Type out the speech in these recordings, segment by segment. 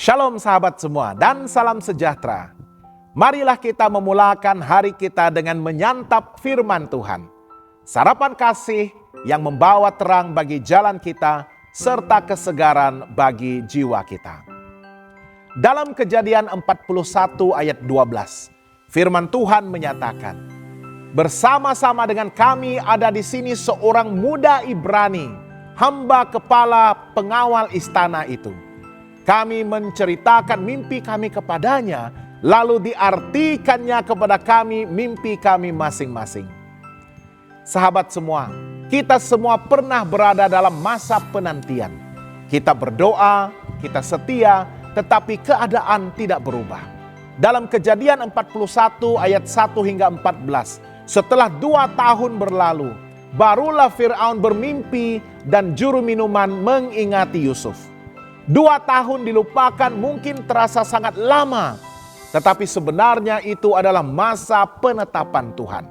Shalom sahabat semua dan salam sejahtera. Marilah kita memulakan hari kita dengan menyantap firman Tuhan. Sarapan kasih yang membawa terang bagi jalan kita serta kesegaran bagi jiwa kita. Dalam Kejadian 41 ayat 12, firman Tuhan menyatakan, "Bersama-sama dengan kami ada di sini seorang muda Ibrani, hamba kepala pengawal istana itu. Kami menceritakan mimpi kami kepadanya, lalu diartikannya kepada kami mimpi kami masing-masing." Sahabat semua, kita semua pernah berada dalam masa penantian. Kita berdoa, kita setia, tetapi keadaan tidak berubah. Dalam Kejadian 41 ayat 1 hingga 14, setelah 2 tahun berlalu, barulah Fir'aun bermimpi dan juru minuman mengingati Yusuf. 2 tahun dilupakan mungkin terasa sangat lama, tetapi sebenarnya itu adalah masa penetapan Tuhan.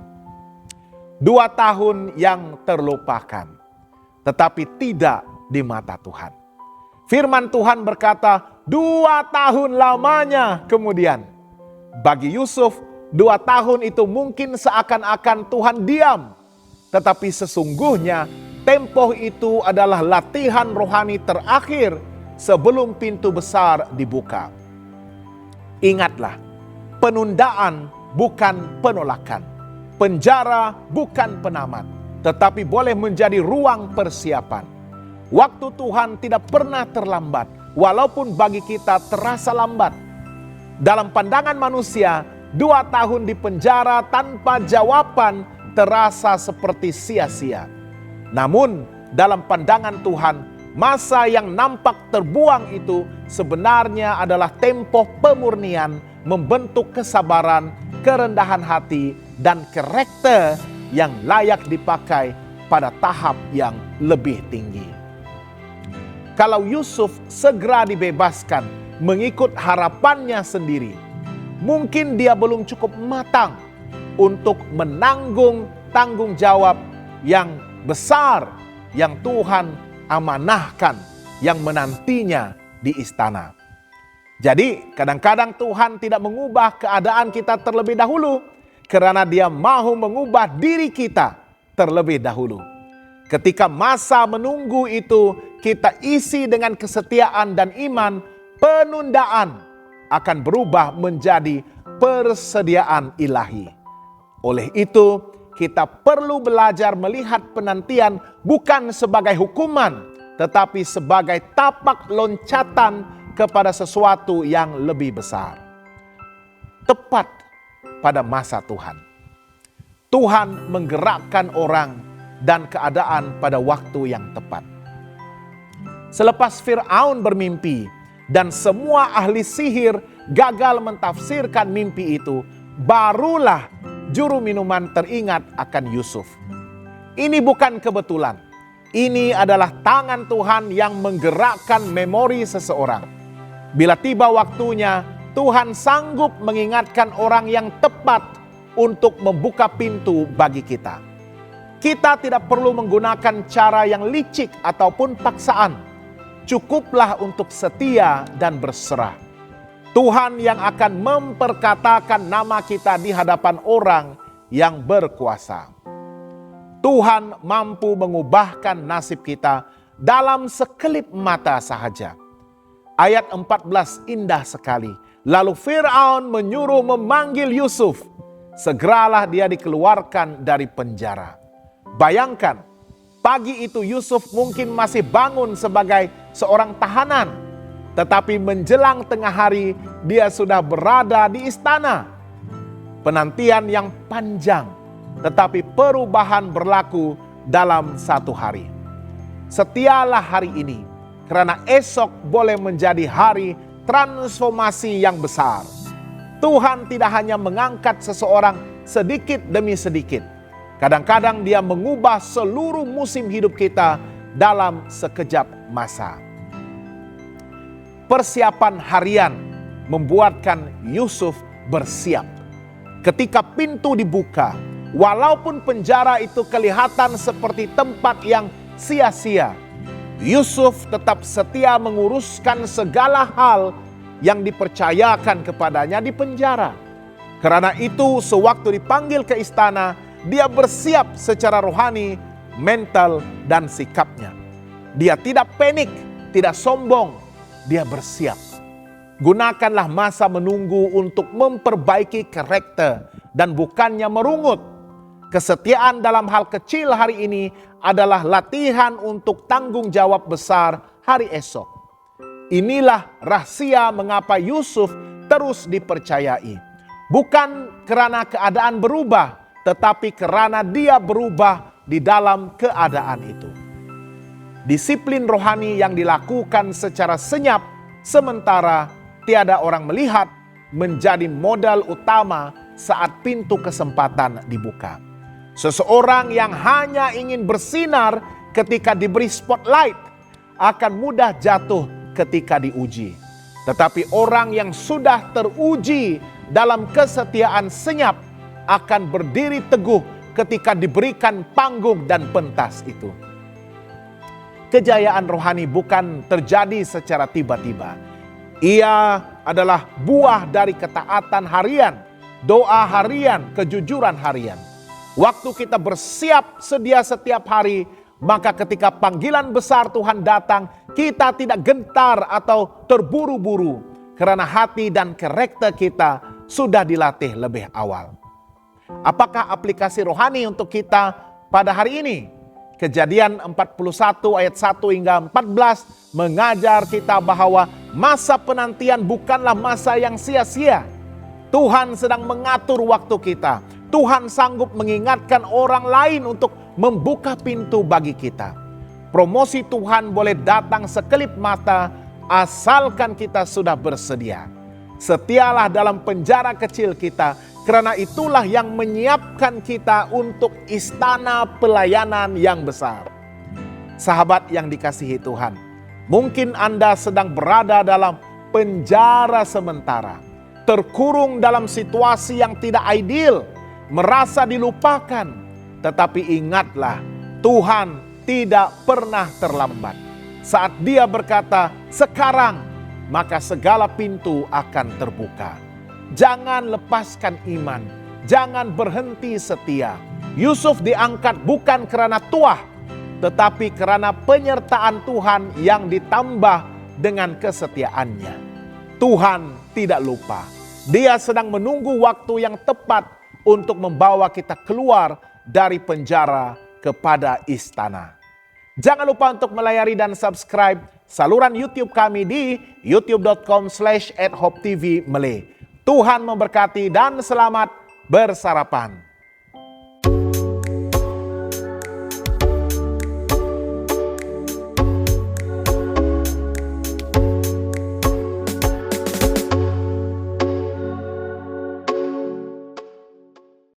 2 tahun yang terlupakan, tetapi tidak di mata Tuhan. Firman Tuhan berkata, 2 tahun lamanya kemudian. Bagi Yusuf, 2 tahun itu mungkin seakan-akan Tuhan diam. Tetapi sesungguhnya tempoh itu adalah latihan rohani terakhir sebelum pintu besar dibuka. Ingatlah, penundaan bukan penolakan. Penjara bukan penamat, tetapi boleh menjadi ruang persiapan. Waktu Tuhan tidak pernah terlambat, walaupun bagi kita terasa lambat. Dalam pandangan manusia, 2 tahun di penjara tanpa jawaban terasa seperti sia-sia. Namun, dalam pandangan Tuhan, masa yang nampak terbuang itu sebenarnya adalah tempo pemurnian, membentuk kesabaran, kerendahan hati, dan karakter yang layak dipakai pada tahap yang lebih tinggi. Kalau Yusuf segera dibebaskan mengikut harapannya sendiri, mungkin dia belum cukup matang untuk menanggung tanggung jawab yang besar yang Tuhan amanahkan, yang menantinya di istana. Jadi kadang-kadang Tuhan tidak mengubah keadaan kita terlebih dahulu, karena Dia mau mengubah diri kita terlebih dahulu. Ketika masa menunggu itu kita isi dengan kesetiaan dan iman, penundaan akan berubah menjadi persediaan ilahi. Oleh itu, kita perlu belajar melihat penantian bukan sebagai hukuman, tetapi sebagai tapak loncatan kepada sesuatu yang lebih besar. Tepat pada masa Tuhan, Tuhan menggerakkan orang dan keadaan pada waktu yang tepat. Selepas Fir'aun bermimpi dan semua ahli sihir gagal mentafsirkan mimpi itu, barulah juru minuman teringat akan Yusuf. Ini bukan kebetulan. Ini adalah tangan Tuhan yang menggerakkan memori seseorang. Bila tiba waktunya, Tuhan sanggup mengingatkan orang yang tepat untuk membuka pintu bagi kita. Kita tidak perlu menggunakan cara yang licik ataupun paksaan. Cukuplah untuk setia dan berserah. Tuhan yang akan memperkatakan nama kita di hadapan orang yang berkuasa. Tuhan mampu mengubahkan nasib kita dalam sekelip mata sahaja. Ayat 14 indah sekali. Lalu Fir'aun menyuruh memanggil Yusuf. Segeralah dia dikeluarkan dari penjara. Bayangkan, pagi itu Yusuf mungkin masih bangun sebagai seorang tahanan. Tetapi menjelang tengah hari dia sudah berada di istana. Penantian yang panjang, tetapi perubahan berlaku dalam 1 hari. Setialah hari ini, karena esok boleh menjadi hari transformasi yang besar. Tuhan tidak hanya mengangkat seseorang sedikit demi sedikit. Kadang-kadang Dia mengubah seluruh musim hidup kita dalam sekejap masa. Persiapan harian membuatkan Yusuf bersiap. Ketika pintu dibuka, walaupun penjara itu kelihatan seperti tempat yang sia-sia, Yusuf tetap setia menguruskan segala hal yang dipercayakan kepadanya dipenjara. Karena itu, sewaktu dipanggil ke istana, dia bersiap secara rohani, mental, dan sikapnya. Dia tidak panik, tidak sombong, dia bersiap. Gunakanlah masa menunggu untuk memperbaiki karakter dan bukannya merungut. Kesetiaan dalam hal kecil hari ini adalah latihan untuk tanggung jawab besar hari esok. Inilah rahasia mengapa Yusuf terus dipercayai. Bukan karena keadaan berubah, tetapi karena dia berubah di dalam keadaan itu. Disiplin rohani yang dilakukan secara senyap, sementara tiada orang melihat, menjadi modal utama saat pintu kesempatan dibuka. Seseorang yang hanya ingin bersinar ketika diberi spotlight akan mudah jatuh ketika diuji. Tetapi orang yang sudah teruji dalam kesetiaan senyap akan berdiri teguh ketika diberikan panggung dan pentas itu. Kejayaan rohani bukan terjadi secara tiba-tiba. Ia adalah buah dari ketaatan harian, doa harian, kejujuran harian. Waktu kita bersiap sedia setiap hari, maka ketika panggilan besar Tuhan datang, kita tidak gentar atau terburu-buru karena hati dan karakter kita sudah dilatih lebih awal. Apakah aplikasi rohani untuk kita pada hari ini? Kejadian 41 ayat 1 hingga 14 mengajar kita bahwa masa penantian bukanlah masa yang sia-sia. Tuhan sedang mengatur waktu kita. Tuhan sanggup mengingatkan orang lain untuk membuka pintu bagi kita. Promosi Tuhan boleh datang sekelip mata asalkan kita sudah bersedia. Setialah dalam penjara kecil kita, karena itulah yang menyiapkan kita untuk istana pelayanan yang besar. Sahabat yang dikasihi Tuhan, mungkin Anda sedang berada dalam penjara sementara, terkurung dalam situasi yang tidak ideal, merasa dilupakan. Tetapi ingatlah, Tuhan tidak pernah terlambat. Saat Dia berkata, "Sekarang," maka segala pintu akan terbuka. Jangan lepaskan iman, jangan berhenti setia. Yusuf diangkat bukan karena tuah, tetapi karena penyertaan Tuhan yang ditambah dengan kesetiaannya. Tuhan tidak lupa. Dia sedang menunggu waktu yang tepat untuk membawa kita keluar dari penjara kepada istana. Jangan lupa untuk melayari dan subscribe saluran YouTube kami di youtube.com/@hopetv Malay. Tuhan memberkati dan selamat bersarapan.